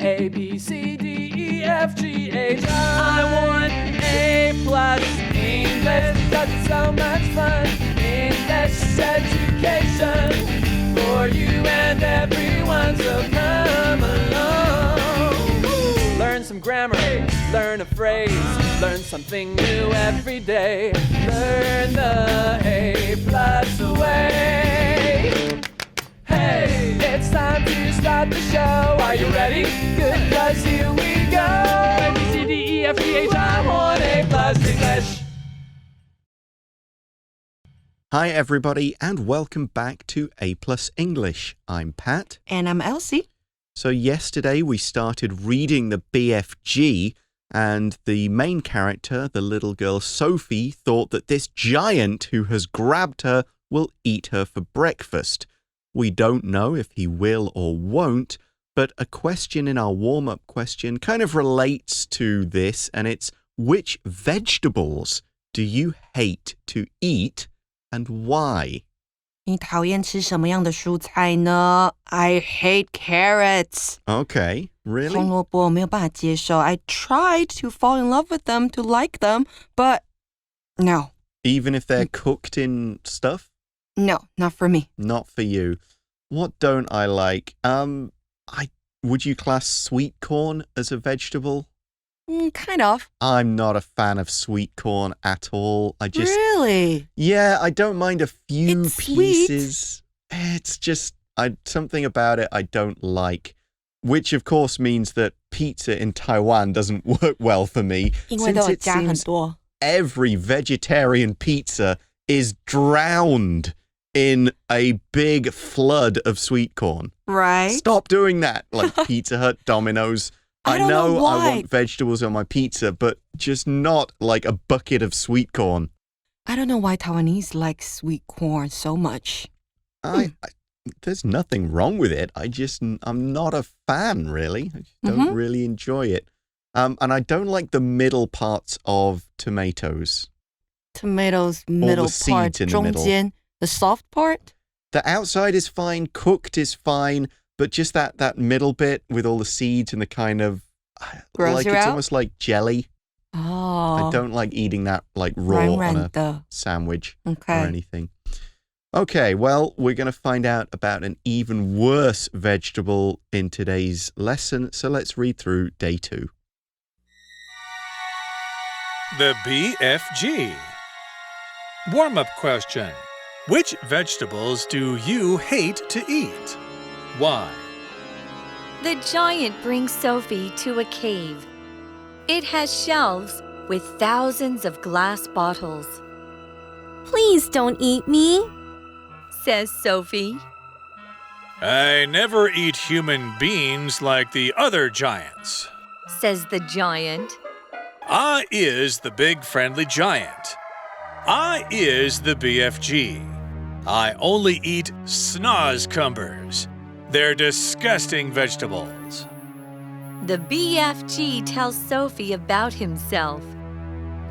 A, B, C, D, E, F, G, H, I want A+ English. That's so much fun. English education for you and everyone, so come along. Learn some grammar, learn a phrase, learn something new every day. Learn the A+ way. Hey, it's time to start the show. Are you ready? Good, 'cause here we go. A, B, C, D, E, F, G, H, I want A+ English. Hi everybody and welcome back to A+ English. I'm Pat. And I'm Elsie. So yesterday we started reading the BFG and the main character, the little girl Sophie, thought that this giant who has grabbed her will eat her for breakfast. We don't know if he will or won't, but a question in our warm-up question kind of relates to this, and it's, which vegetables do you hate to eat and why? 你讨厌吃什么样的蔬菜呢? I hate carrots. Okay, really? 红萝卜没有办法接受. I tried to fall in love with them, to like them, but no. Even if they're cooked in stuff? No, not for me. Not for you. What don't I like? Would you class sweet corn as a vegetable? Kind of. I'm not a fan of sweet corn at all. Really? Yeah, I don't mind a few it's pieces. Sweet. It's just something about it I don't like. Which, of course, means that pizza in Taiwan doesn't work well for me. 因为都有 Since it 加很 seems 多. every vegetarian pizza is drowned in a big flood of sweet corn. Right? Stop doing that. Like Pizza Hut, Domino's. I don't know I why. want vegetables on my pizza, but just not like a bucket of sweet corn. I don't know why Taiwanese like sweet corn so much. There's nothing wrong with it. I'm not a fan, really. I don't really enjoy it. And I don't like the middle parts of tomatoes. Tomatoes, middle part, 中间, the soft part? The outside is fine, cooked is fine, but just that middle bit with all the seeds and the kind of, Grows like you it's out? almost like jelly. Oh. I don't like eating that like raw on a sandwich or anything. Okay, well, we're going to find out about an even worse vegetable in today's lesson, so let's read through day 2. The BFG. Warm-up question. Which vegetables do you hate to eat? Why? The giant brings Sophie to a cave. It has shelves with thousands of glass bottles. Please don't eat me, says Sophie. I never eat human beings like the other giants, says the giant. I is the big friendly giant. I is the BFG. I only eat snozcumbers. They're disgusting vegetables. The BFG tells Sophie about himself.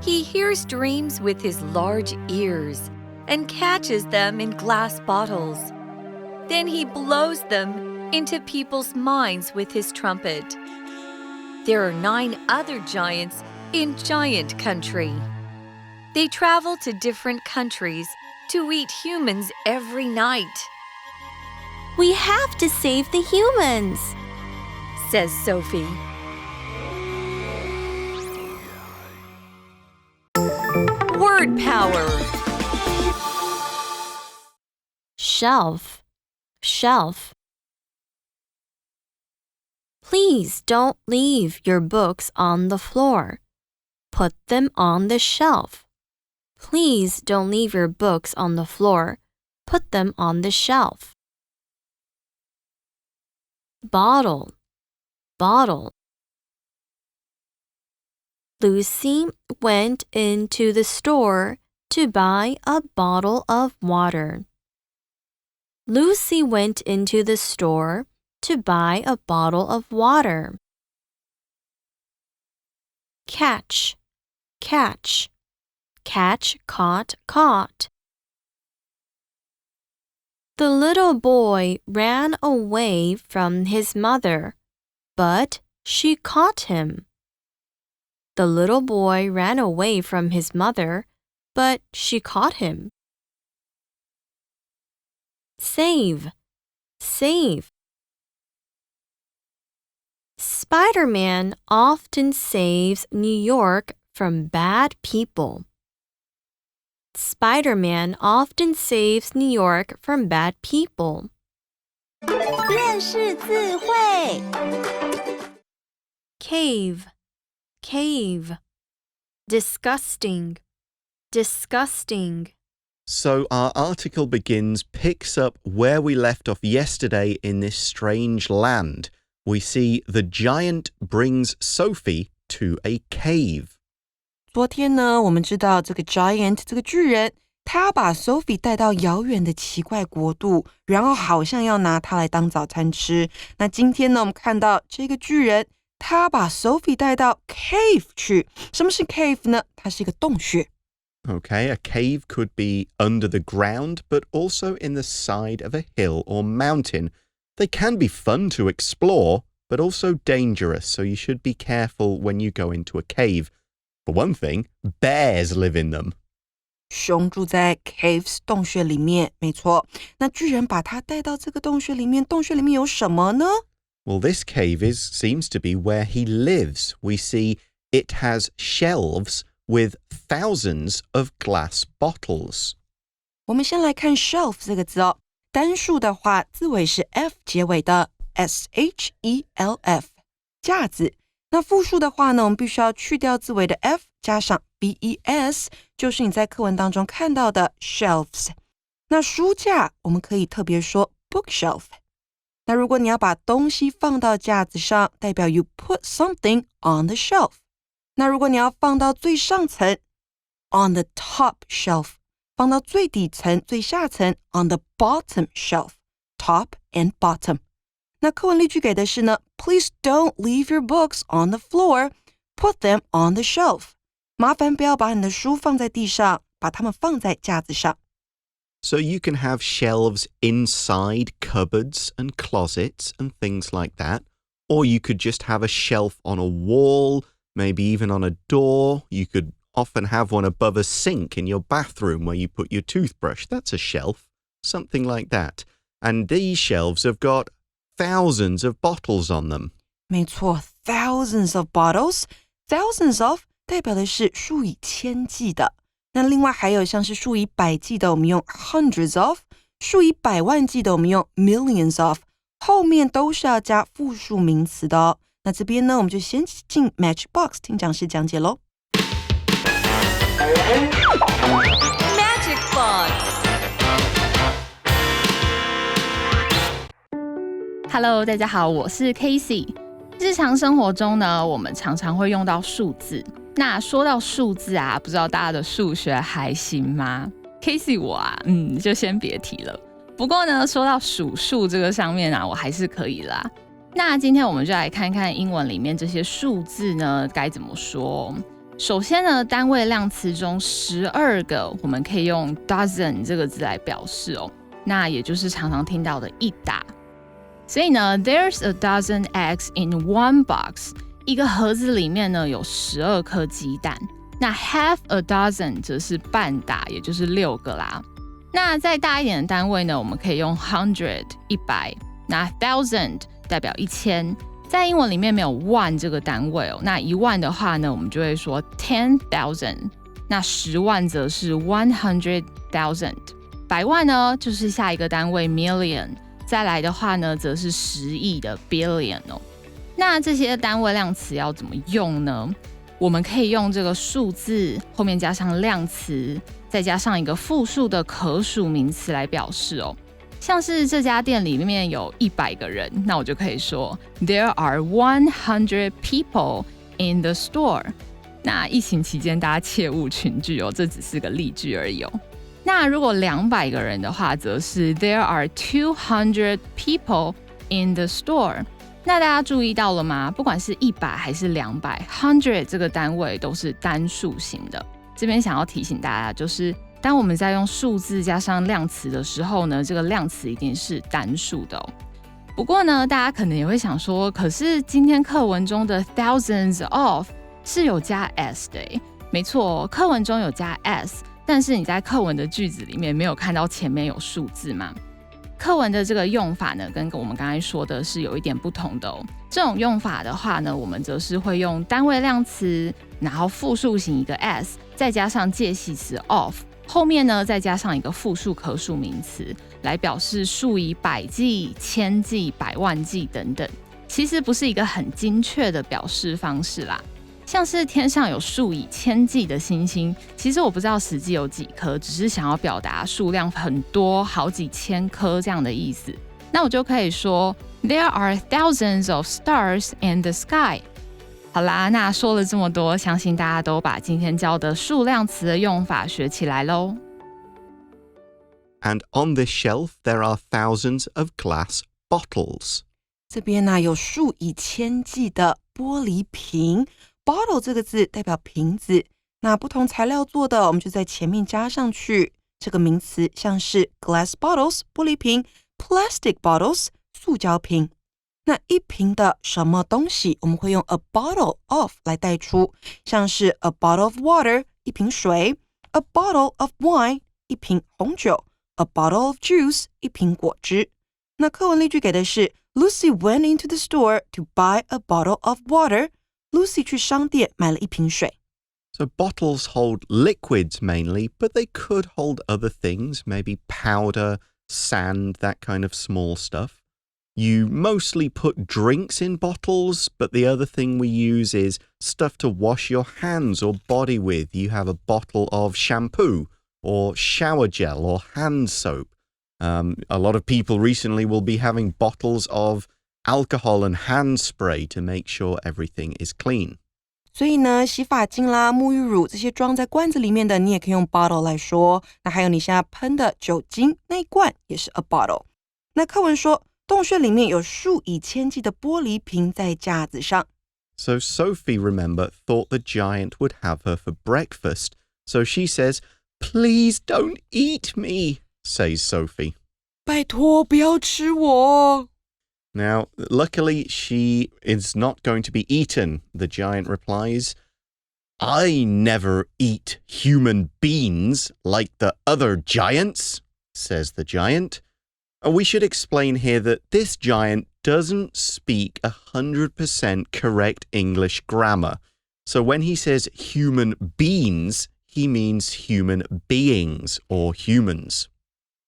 He hears dreams with his large ears and catches them in glass bottles. Then he blows them into people's minds with his trumpet. There are 9 other giants in Giant Country. They travel to different countries to eat humans every night. We have to save the humans, says Sophie. Word power. Shelf, shelf. Please don't leave your books on the floor. Put them on the shelf. Please don't leave your books on the floor. Put them on the shelf. Bottle, bottle. Lucy went into the store to buy a bottle of water. Lucy went into the store to buy a bottle of water. Catch, catch. Catch, caught, caught. The little boy ran away from his mother. but she caught him. The little boy ran away from his mother, but she caught him. Save, save. Spider-Man often saves New York from bad people. Spider-Man often saves New York from bad people. 认识字汇 Cave, cave. Disgusting, disgusting. So our article picks up where we left off yesterday in this strange land. We see the giant brings Sophie to a cave. 昨天呢，我们知道这个 giant 这个巨人，他把 Sophie 带到遥远的奇怪国度，然后好像要拿它来当早餐吃。那今天呢，我们看到这个巨人，他把 Sophie 带到 cave 去。什么是 cave 呢？它是一个洞穴。Okay, a cave could be under the ground, but also in the side of a hill or mountain. They can be fun to explore, but also dangerous, so you should be careful when you go into a cave. For one thing, bears live in them. 熊住在 caves 洞穴里面，没错。那巨人把他带到这个洞穴里面，洞穴里面有什么呢？ Well, this cave seems to be where he lives. We see it has shelves with thousands of glass bottles. 我们先来看 shelf 这个字哦。单数的话，字尾是 f 结尾的 shelf 架子。那复数的话呢，我们必须要去掉字尾的 f， 加上 bes， 就是你在课文当中看到的 shelves。那书架我们可以特别说 bookshelf。那如果你要把东西放到架子上，代表 you put something on the shelf。那如果你要放到最上层 on the top shelf， 放到最底层最下层 on the bottom shelf， top and bottom。那课文例句给的是呢 Please don't leave your books on the floor, put them on the shelf. 麻烦不要把你的书放在地上，把它们放在架子上。So you can have shelves inside cupboards and closets and things like that. Or you could just have a shelf on a wall, maybe even on a door. You could often have one above a sink in your bathroom where you put your toothbrush. That's a shelf, something like that. And these shelves have got thousands of bottles on them. 没错 thousands of bottles. Thousands of 代表的是数以千计的。那另外还有像是数以百计的，我们用 hundreds of， 数以百万计的我们用 millions of， 后面都是要加复数名词的哦。那这边呢，我们就先进 Matchbox 听讲师讲解咯。Magic Box。Hello， 大家好，我是 Casey。日常生活中呢，我们常常会用到数字。那说到数字啊，不知道大家的数学还行吗 ？Casey 我啊，就先别提了。不过呢，说到数数这个上面啊，我还是可以啦。那今天我们就来看看英文里面这些数字呢该怎么说。首先呢，单位量词中12个，我们可以用 dozen 这个字来表示哦。那也就是常常听到的一打。所以呢 ，There's a dozen eggs in one box。一个盒子里面呢有12颗鸡蛋。那 half a dozen 则是半打，也就是6个啦。那再大一点的单位呢，我们可以用 100 100，那 thousand 代表1000。在英文里面没有万这个单位哦。那1万的话呢，我们就会说 10,000。那10万则是 100,000。100万呢就是下一个单位 million。再来的话呢，则是10亿的 billion 哦。那这些单位量词要怎么用呢？我们可以用这个数字后面加上量词，再加上一个复数的可数名词来表示哦。像是这家店里面有100个人，那我就可以说 There are 100 people in the store。那疫情期间大家切勿群聚哦，这只是个例句而已哦。那如果200个人的话，则是 There are 200 people in the store。那大家注意到了吗？不管是100还是200 ，100这个单位都是单数型的。这边想要提醒大家，就是当我们在用数字加上量词的时候呢，这个量词一定是单数的哦。不过呢，大家可能也会想说，可是今天课文中的 thousands of 是有加 s 的耶。没错，课文中有加 s， 但是你在课文的句子里面没有看到前面有数字嘛？课文的这个用法呢，跟我们刚才说的是有一点不同的哦。这种用法的话呢，我们则是会用单位量词，然后复数型一个 s， 再加上介系词 of， 后面呢再加上一个复数可数名词，来表示数以百计、千计、百万计等等。其实不是一个很精确的表示方式啦。像是天上有数以千计的星星，其实我不知道实际有几颗，只是想要表达数量很多，好几千颗这样的意思。那我就可以说 There are thousands of stars in the sky。 好啦，那说了这么多，相信大家都把今天教的数量词的用法学起来咯。 And on this shelf, there are thousands of glass bottles. 这边呢有数以千计的玻璃瓶。Bottle 这个字代表瓶子，那不同材料做的，我们就在前面加上去。这个名词像是 glass bottles 玻璃瓶， plastic bottles 塑胶瓶。那一瓶的什么东西，我们会用 a bottle of 来带出，像是 a bottle of water 一瓶水， a bottle of wine 一瓶红酒， a bottle of juice 一瓶果汁。那课文例句给的是 Lucy went into the store to buy a bottle of water。Lucy 去商店买了一瓶水。 So bottles hold liquids mainly, but they could hold other things, maybe powder, sand, that kind of small stuff. You mostly put drinks in bottles, but the other thing we use is stuff to wash your hands or body with. You have a bottle of shampoo or shower gel or hand soap. A lot of people recently will be having bottles of alcohol and hand spray to make sure everything is clean. 所以呢，洗发精啦、沐浴乳这些装在罐子里面的，你也可以用 bottle 来说。那还有你现在喷的酒精那一罐也是 a bottle。那课文说，洞穴里面有数以千计的玻璃瓶在架子上。So Sophie, remember, thought the giant would have her for breakfast. So she says, "Please don't eat me," says Sophie. 拜托，不要吃我。Now, luckily, she is not going to be eaten, the giant replies. "I never eat human beings like the other giants," says the giant. We should explain here that this giant doesn't speak 100% correct English grammar. So when he says human beings, he means human beings or humans.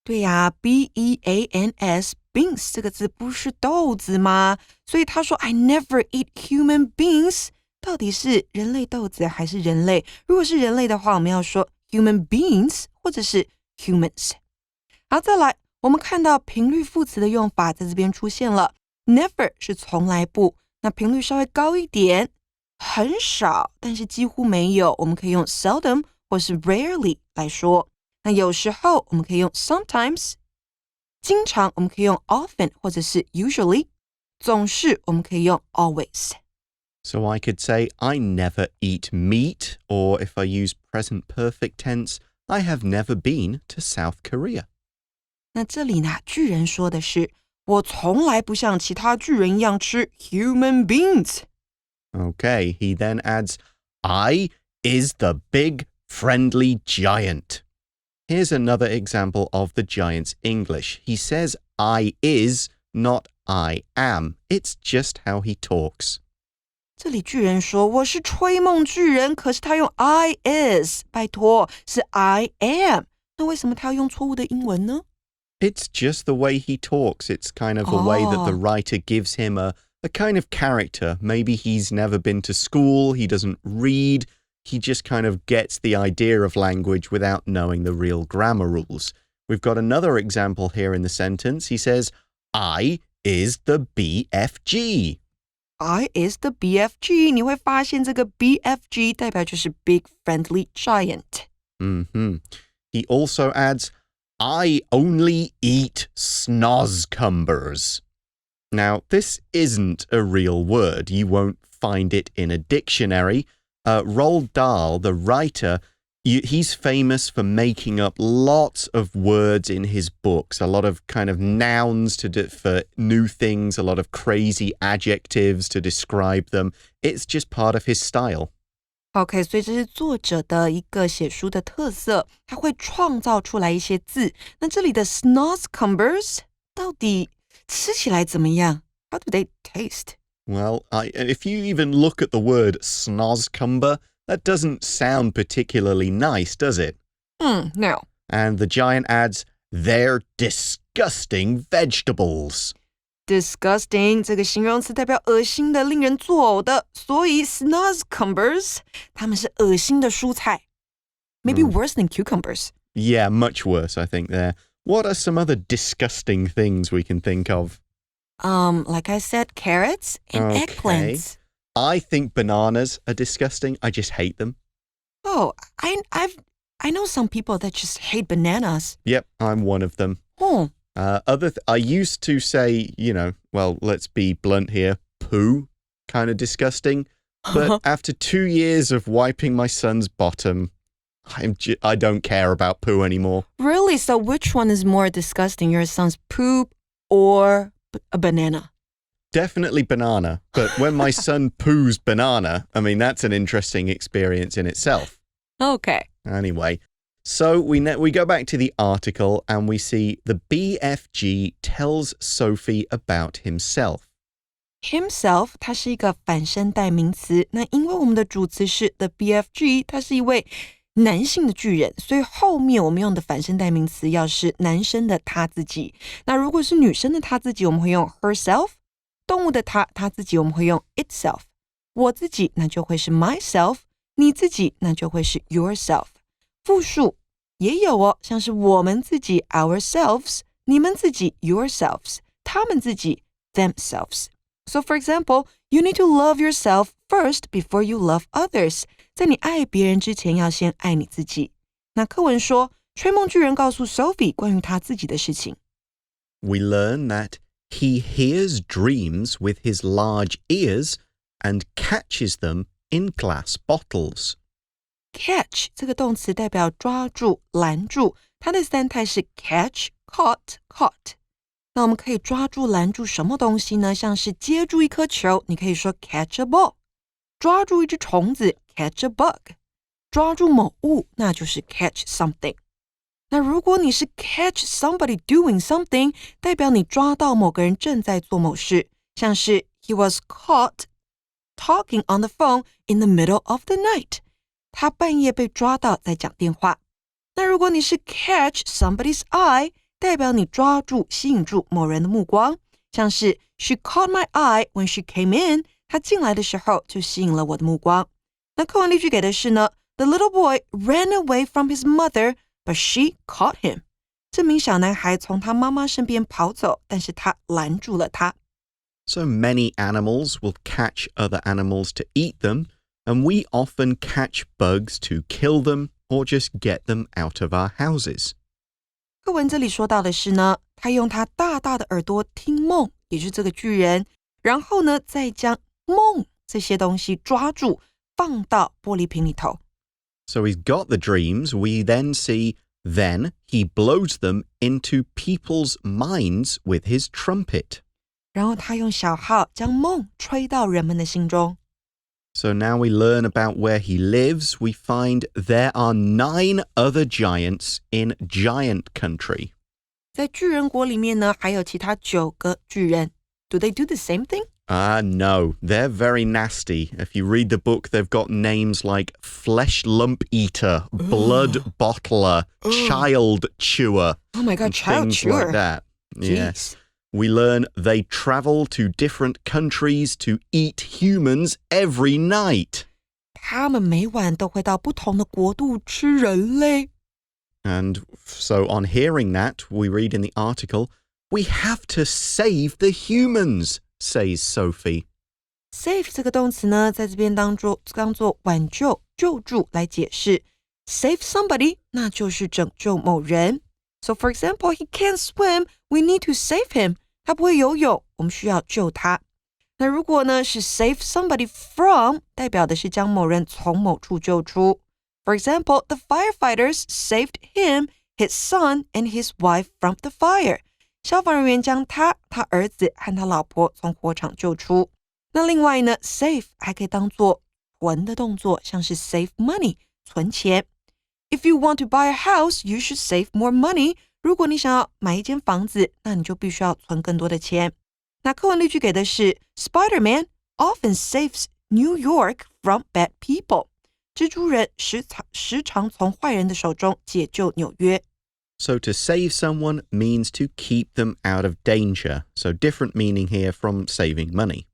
对呀，beans beans 这个字不是豆子吗？所以他说 I never eat human beings， 到底是人类豆子还是人类？如果是人类的话，我们要说 human beings 或者是 humans。好，再来，我们看到频率副词的用法在这边出现了。Never 是从来不，那频率稍微高一点，很少，但是几乎没有，我们可以用 seldom 或是 rarely 来说。那有时候我们可以用 sometimes， 经常我们可以用 often 或者是 usually， 总是我们可以用 always。 So I could say, I never eat meat, or if I use present perfect tense, I have never been to South Korea. 那这里呢，巨人说的是我从来不像其他巨人一样吃 human beings。 Okay, he then adds, I is the big friendly giant. Here's another example of the giant's English. He says I is, not I am. It's just how he talks. 这里巨人说我是吹梦巨人，可是他用 I is， 拜托，是 I am。 那为什么他要用错误的英文呢？ It's just the way he talks. It's kind of a way that the writer gives him a kind of character. Maybe he's never been to school, he doesn't read, he just kind of gets the idea of language without knowing the real grammar rules. We've got another example here in the sentence. He says, I is the BFG. I is the BFG， 你会发现这个 BFG 代表就是 Big Friendly Giant。 He also adds, I only eat snozcumbers. Now, this isn't a real word. You won't find it in a dictionary. Roald Dahl, the writer, He's famous for making up lots of words in his books, a lot of kind of nouns for new things, a lot of crazy adjectives to describe them. It's just part of his style. OK， 所以这是作者的一个写书的特色，他会创造出来一些字。那这里的 snozzcumbers 到底吃起来怎么样？ How do they taste? Well, if you even look at the word snozzcumber,That doesn't sound particularly nice, does it? No. And the giant adds, they're disgusting vegetables. Disgusting 这个形容词代表恶心的、令人作呕的，所以 snozzcumbers 它们是恶心的蔬菜。Maybe worse than cucumbers. Yeah, much worse, I think, there. What are some other disgusting things we can think of? Like I said, carrots and eggplants. I think bananas are disgusting. I just hate them. Oh, I know some people that just hate bananas. Yep, I'm one of them. Oh. I used to say, well, let's be blunt here, poo, kind of disgusting. But after 2 years of wiping my son's bottom, I don't care about poo anymore. Really? So which one is more disgusting, your son's poop or a banana? Definitely banana, but when my son poos banana, I mean, that's an interesting experience in itself. Okay. Anyway, so we go back to the article and we see the BFG tells Sophie about himself. Himself, 它是一个反身代名词。那因为我们的主词是 the BFG， 他是一位男性的巨人，所以后面我们用的反身代名词要是男生的他自己。那如果是女生的他自己，我们会用 herself。动物的他自己我们会用 itself， 我自己那就会是 myself， 你自己那就会是 yourself。 复数也有哦，像是我们自己 ourselves， 你们自己 yourselves， 他们自己 themselves。 So for example, you need to love yourself first before you love others。 在你爱别人之前要先爱你自己。那课文说吹梦巨人告诉 Sophie 关于他自己的事情。 We learn that he hears dreams with his large ears and catches them in glass bottles. Catch 这个动词代表抓住、拦住，它的三态是 catch, caught, caught。那我们可以抓住、拦住什么东西呢？像是接住一颗球，你可以说 catch a ball； 抓住一只虫子 catch a bug； 抓住某物，那就是 catch something。那如果你是 catch somebody doing something， 代表你抓到某个人正在做某事，像是 he was caught talking on the phone in the middle of the night， 他半夜被抓到在讲电话。那如果你是 catch somebody's eye， 代表你抓住、吸引住某人的目光，像是 she caught my eye when she came in， 她进来的时候就吸引了我的目光。那课文例句给的是呢 The little boy ran away from his mother，But she caught him. 这名小男孩从他妈妈身边跑走，但是他拦住了他。So many animals will catch other animals to eat them, and we often catch bugs to kill them or just get them out of our houses. 课文这里说到的是呢，他用他大大的耳朵听梦，也就是这个巨人，然后呢，再将梦这些东西抓住，放到玻璃瓶里头。So he's got the dreams. We then see, then he blows them into people's minds with his trumpet. 然后他用小号将梦吹到人们的心中。So now we learn about where he lives. We find there are 9 other giants in giant country. 在巨人国里面呢，还有其他9个巨人。Do they do the same thing? No, they're very nasty. If you read the book, they've got names like Flesh Lump Eater, Blood Bottler, Child Chewer. Oh my God, Child things Chewer. Like that. Jeez. Yes. We learn they travel to different countries to eat humans every night. 他们每晚都会到不同的国度吃人类。And so on hearing that, we read in the article, we have to save the humans, says Sophie. Save 这个动词呢，在这边当作挽救、救助来解释。Save somebody， 那就是拯救某人。So for example, he can't swim, we need to save him. 他不会游泳，我们需要救他。那如果呢是 save somebody from， 代表的是将某人从某处救出。For example, the firefighters saved him, his son, and his wife from the fire. 消防人员将他儿子和他老婆从火场救出。那另外呢 save 还可以当作存的动作，像是 save money 存钱。If you want to buy a house, you should save more money. 如果你想要买一间房子，那你就必须要存更多的钱。那课文例句给的是 Spider-Man often saves New York from bad people. 蜘蛛人时常从坏人的手中解救纽约。So to save someone means to keep them out of danger. So different meaning here from saving money.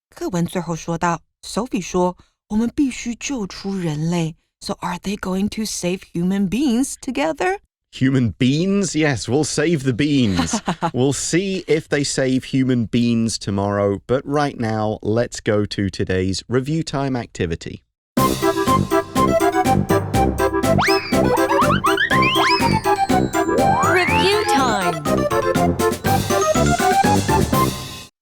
课文最后说到 Sophie 说我们必须救出人类。So are they going to save human beings together? Human beans? Yes, we'll save the beans. We'll see if they save human beings tomorrow. But right now, let's go to today's review time activity. Review time.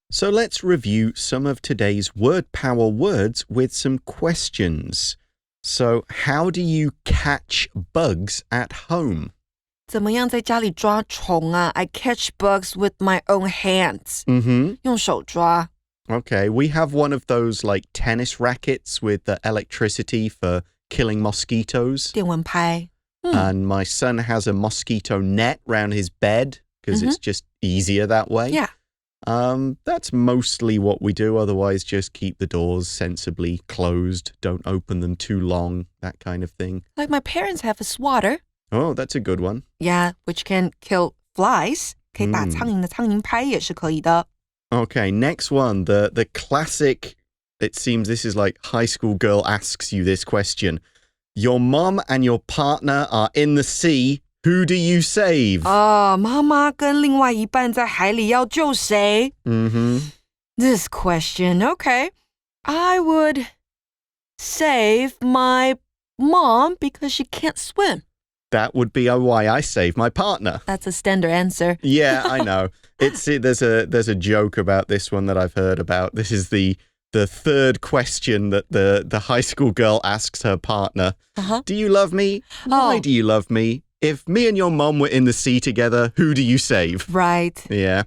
So let's review some of today's word power words with some questions. So how do you catch bugs at home? 怎么样在家里抓虫啊 I catch bugs with my own hands. 用手抓。Okay, we have one of those like tennis rackets with the electricity for killing mosquitoes. 电蚊拍。And my son has a mosquito net round his bed because it's just easier that way. Yeah. That's mostly what we do. Otherwise, just keep the doors sensibly closed. Don't open them too long, that kind of thing. Like my parents have a swatter. Oh, that's a good one. Yeah, which can kill flies. 可以打苍蝇的苍蝇拍也是可以的。Okay, next one. The classic, it seems this is like high school girl asks you this question. Your mom and your partner are in the sea. Who do you save? 妈妈跟另外一半在海里要救谁？This question, okay. I would save my mom because she can't swim. That would be why I save my partner. That's a standard answer. Yeah, I know. There's a joke about this one that I've heard about. This is the third question that the high school girl asks her partner. Do you love me? Why do you love me? If me and your mom were in the sea together, who do you save? Right. Yeah.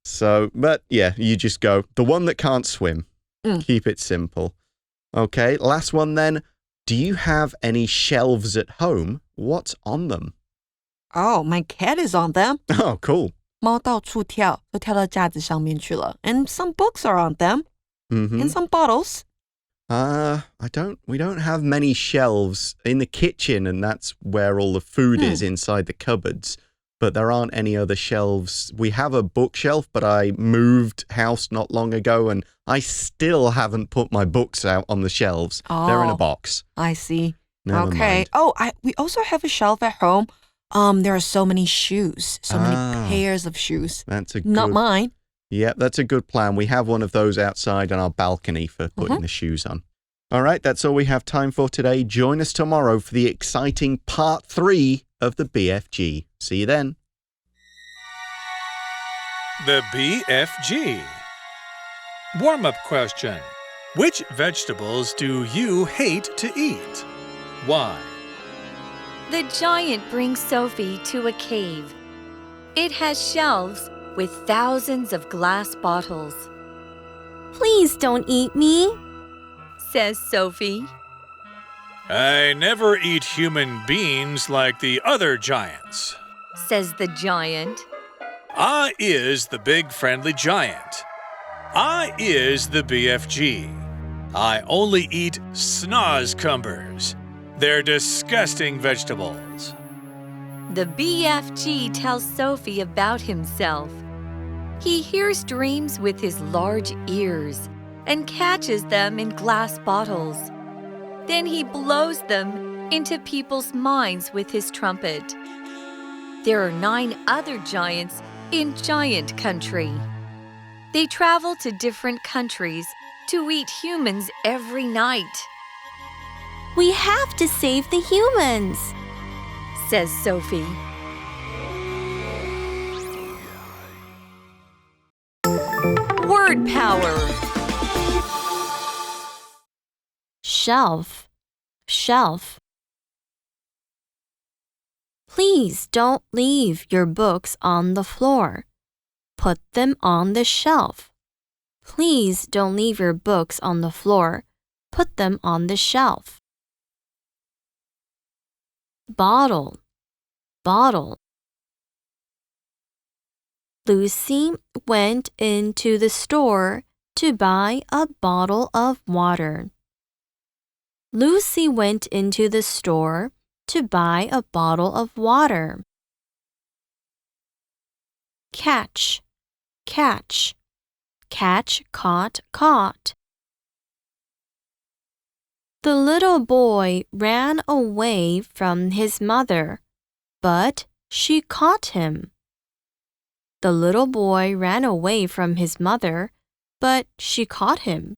So, but yeah, you just go, the one that can't swim. Keep it simple. Okay, last one then. Do you have any shelves at home? What's on them? Oh, my cat is on them. Oh, cool. 猫到处跳，都跳到架子上面去了。And some books are on them. And some bottles. We don't have many shelves in the kitchen, and that's where all the food is inside the cupboards. But there aren't any other shelves. We have a bookshelf, but I moved house not long ago, and I still haven't put my books out on the shelves. They're in a box. I see. Never Okay. mind. We also have a shelf at home. There are so many shoes, so many pairs of shoes. That's a Not mine. Yeah, that's a good plan. We have one of those outside on our balcony for putting the shoes on. All right, that's all we have time for today. Join us tomorrow for the exciting part 3 of the BFG. See you then. The BFG. Warm-up question. Which vegetables do you hate to eat? Why? The giant brings Sophie to a cave. It has shelves with thousands of glass bottles. Please don't eat me, Says Sophie. I never eat human beings like the other giants. Says the giant. I is the big friendly giant. I is the BFG. I only eat snozcumbers. They're disgusting vegetables. The BFG tells Sophie about himself. He hears dreams with his large ears and catches them in glass bottles. Then he blows them into people's minds with his trumpet. There are 9 other giants in giant country. They travel to different countries to eat humans every night, we have to save the humans, says Sophie. Word power. Shelf, shelf. Please don't leave your books on the floor. Put them on the shelf. Please don't leave your books on the floor. Put them on the shelf. Bottle, bottle. Lucy went into the store to buy a bottle of water. Lucy went into the store to buy a bottle of water. Catch, catch. Catch, caught, caught. The little boy ran away from his mother, but she caught him. The little boy ran away from his mother, but she caught him.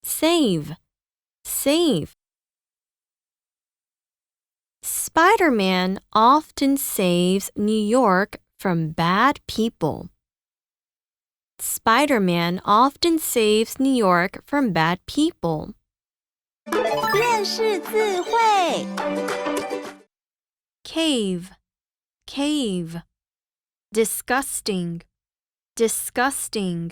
Save, save. Spider-Man often saves New York from bad people. Spider-Man often saves New York from bad people. 认识字汇 Cave, cave. Disgusting, disgusting.